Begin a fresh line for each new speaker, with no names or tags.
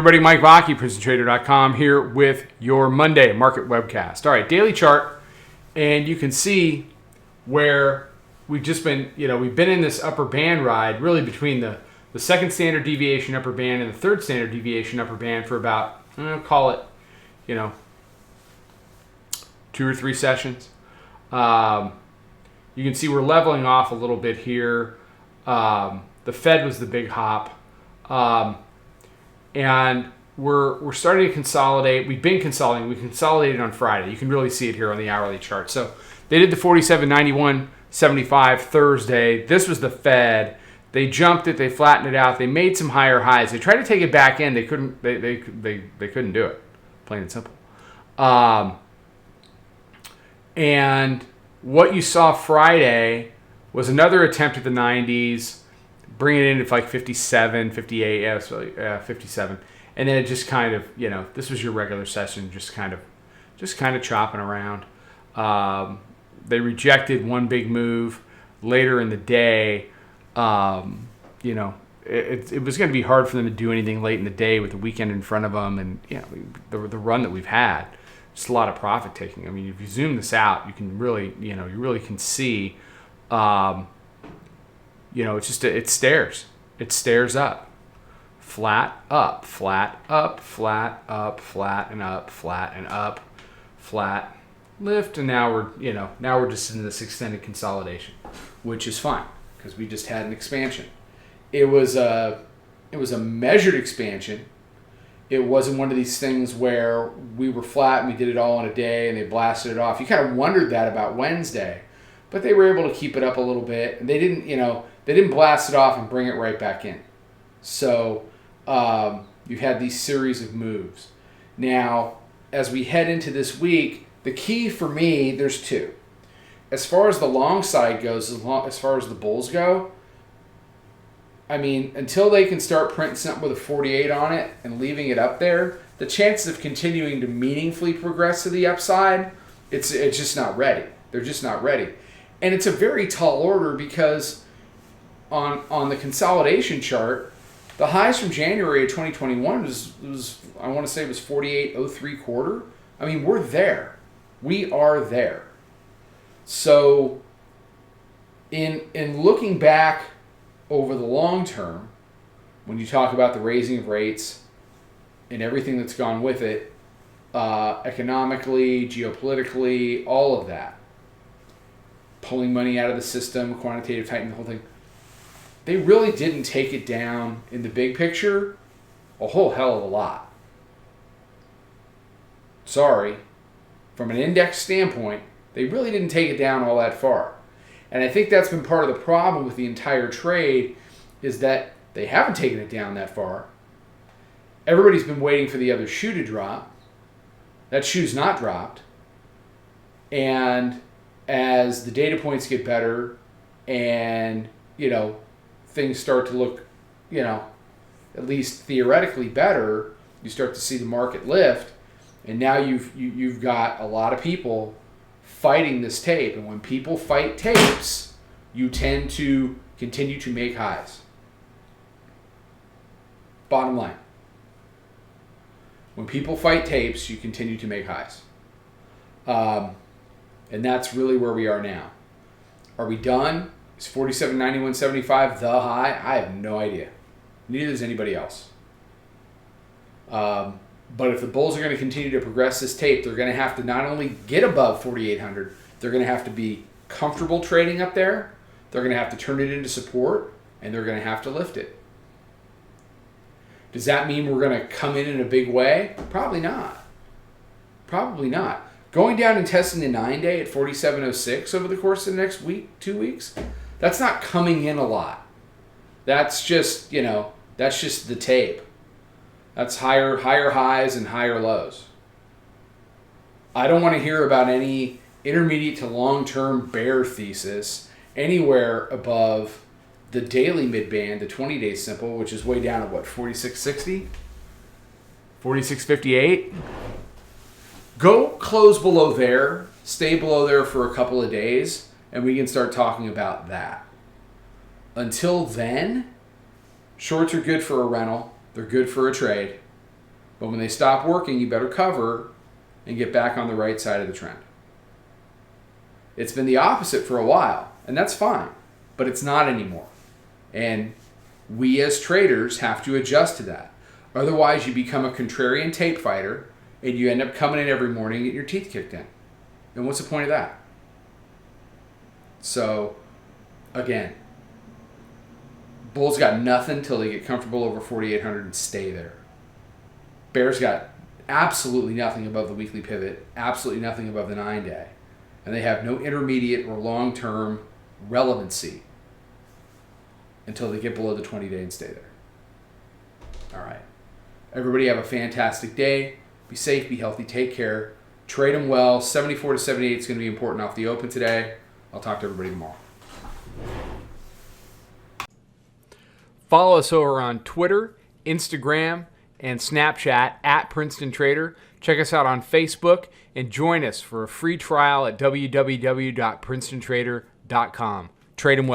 Everybody, Mike Vacchi, Princetontrader.com here with your Monday market webcast. All right, daily chart, and you can see where we've just been, we've been in this upper band ride really between the second standard deviation upper band and the third standard deviation upper band for about, call it, 2 or 3 sessions. You can see we're leveling off a little bit here. The Fed was the big hop. And we're starting to consolidate. We've been consolidating. We consolidated on Friday. You can really see it here on the hourly chart. So they did the 47.91.75 Thursday. This was the Fed. They jumped it. They flattened it out. They made some higher highs. They tried to take it back in. They couldn't. They couldn't do it. Plain and simple. And what you saw Friday was another attempt at the 90s. Bring it into like 57, 58, 57. And then it just kind of, this was your regular session, just kind of chopping around. They rejected one big move later in the day. It was going to be hard for them to do anything late in the day with the weekend in front of them. And, the run that we've had, just a lot of profit taking. I mean, if you zoom this out, you can really, you really can see, it stairs. It stairs up. Flat, up, flat, up, flat, up, flat, and up, flat, and up, flat, lift, and now we're just in this extended consolidation, which is fine because we just had an expansion. It was a measured expansion. It wasn't one of these things where we were flat and we did it all in a day and they blasted it off. You kind of wondered that about Wednesday, but they were able to keep it up a little bit, and they didn't blast it off and bring it right back in. So you had these series of moves. Now, as we head into this week, the key for me, there's two. As far as the long side goes, as far as the bulls go, I mean, until they can start printing something with a 48 on it and leaving it up there, the chances of continuing to meaningfully progress to the upside, it's just not ready. They're just not ready. And it's a very tall order because on the consolidation chart, the highs from January of 2021 was I want to say it was 48.03 quarter. I mean, we're there. We are there. So in looking back over the long term, when you talk about the raising of rates and everything that's gone with it, economically, geopolitically, all of that, pulling money out of the system, quantitative tightening, the whole thing, they really didn't take it down in the big picture a whole hell of a lot. Sorry. From an index standpoint, they really didn't take it down all that far. And I think that's been part of the problem with the entire trade is that they haven't taken it down that far. Everybody's been waiting for the other shoe to drop. That shoe's not dropped. And as the data points get better and, things start to look, at least theoretically better, you start to see the market lift. And now you've got a lot of people fighting this tape. And when people fight tapes, you tend to continue to make highs. Bottom line. When people fight tapes, you continue to make highs. And that's really where we are now. Are we done? Is 47.91.75 the high? I have no idea. Neither does anybody else. But if the bulls are going to continue to progress this tape, they're going to have to not only get above 4,800, they're going to have to be comfortable trading up there. They're going to have to turn it into support, and they're going to have to lift it. Does that mean we're going to come in a big way? Probably not. Probably not. Going down and testing the 9-day at 47.06 over the course of the next week, 2 weeks, that's not coming in a lot. That's just, that's just the tape. That's higher highs and higher lows. I don't want to hear about any intermediate to long-term bear thesis anywhere above the daily midband, the 20-day simple, which is way down at 46.60? 46.58? Go close below there, stay below there for a couple of days, and we can start talking about that. Until then, shorts are good for a rental. They're good for a trade. But when they stop working, you better cover and get back on the right side of the trend. It's been the opposite for a while, and that's fine, but it's not anymore. And we as traders have to adjust to that. Otherwise, you become a contrarian tape fighter, and you end up coming in every morning and get your teeth kicked in. And what's the point of that? So, again, bulls got nothing till they get comfortable over 4,800 and stay there. Bears got absolutely nothing above the weekly pivot, absolutely nothing above the 9-day. And they have no intermediate or long-term relevancy until they get below the 20-day and stay there. All right. Everybody have a fantastic day. Be safe, be healthy, take care. Trade them well. 74 to 78 is going to be important off the open today. I'll talk to everybody tomorrow. Follow us over on Twitter, Instagram, and Snapchat at Princeton Trader. Check us out on Facebook and join us for a free trial at www.princetontrader.com. Trade them well.